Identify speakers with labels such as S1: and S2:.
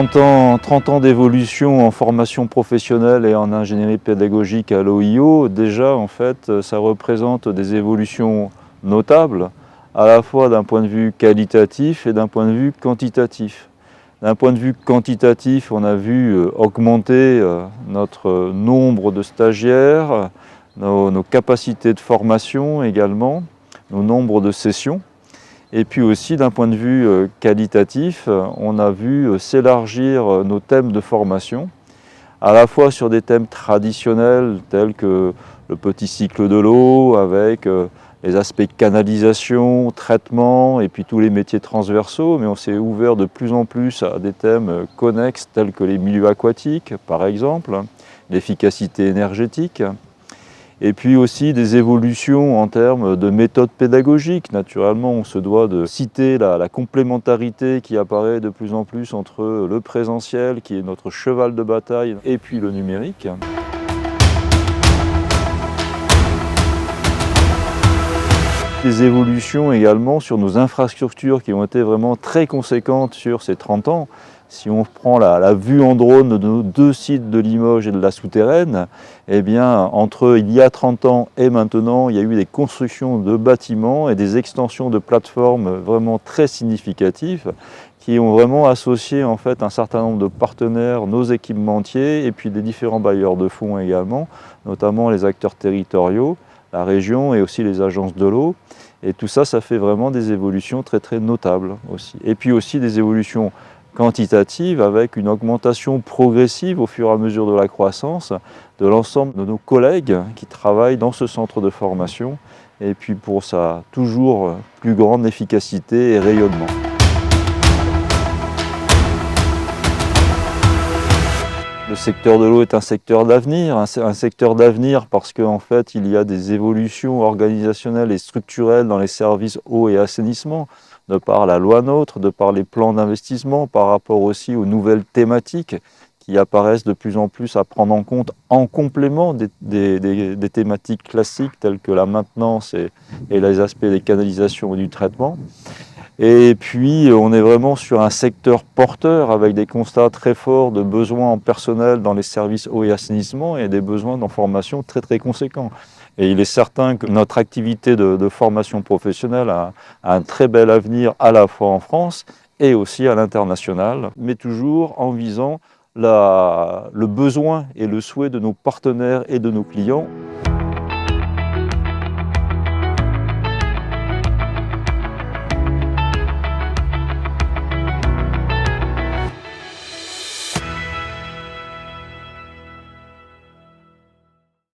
S1: 30 ans d'évolution en formation professionnelle et en ingénierie pédagogique à l'OIO, déjà en fait ça représente des évolutions notables, à la fois d'un point de vue qualitatif et d'un point de vue quantitatif. D'un point de vue quantitatif, on a vu augmenter notre nombre de stagiaires, nos capacités de formation également, nos nombres de sessions. Et puis aussi d'un point de vue qualitatif, on a vu s'élargir nos thèmes de formation, à la fois sur des thèmes traditionnels tels que le petit cycle de l'eau, avec les aspects canalisation, traitement et puis tous les métiers transversaux, mais on s'est ouvert de plus en plus à des thèmes connexes tels que les milieux aquatiques, par exemple, l'efficacité énergétique. Et puis aussi des évolutions en termes de méthodes pédagogiques. Naturellement, on se doit de citer la complémentarité qui apparaît de plus en plus entre le présentiel, qui est notre cheval de bataille, et puis le numérique. Des évolutions également sur nos infrastructures qui ont été vraiment très conséquentes sur ces 30 ans. Si on prend la vue en drone de nos deux sites de Limoges et de la Souterraine, eh bien, entre il y a 30 ans et maintenant, il y a eu des constructions de bâtiments et des extensions de plateformes vraiment très significatives qui ont vraiment associé en fait un certain nombre de partenaires, nos équipementiers et puis des différents bailleurs de fonds également, notamment les acteurs territoriaux, la région et aussi les agences de l'eau. Et tout ça, ça fait vraiment des évolutions très très notables aussi. Et puis aussi des évolutions quantitative avec une augmentation progressive au fur et à mesure de la croissance de l'ensemble de nos collègues qui travaillent dans ce centre de formation et puis pour sa toujours plus grande efficacité et rayonnement. Le secteur de l'eau est un secteur d'avenir parce qu'en fait il y a des évolutions organisationnelles et structurelles dans les services eau et assainissement, de par la loi NOTRe, de par les plans d'investissement, par rapport aussi aux nouvelles thématiques qui apparaissent de plus en plus à prendre en compte en complément des thématiques classiques telles que la maintenance et les aspects des canalisations et du traitement. Et puis on est vraiment sur un secteur porteur avec des constats très forts de besoins en personnel dans les services eau et assainissement et des besoins en formation très très conséquents. Et il est certain que notre activité de formation professionnelle a un très bel avenir à la fois en France et aussi à l'international, mais toujours en visant le besoin et le souhait de nos partenaires et de nos clients.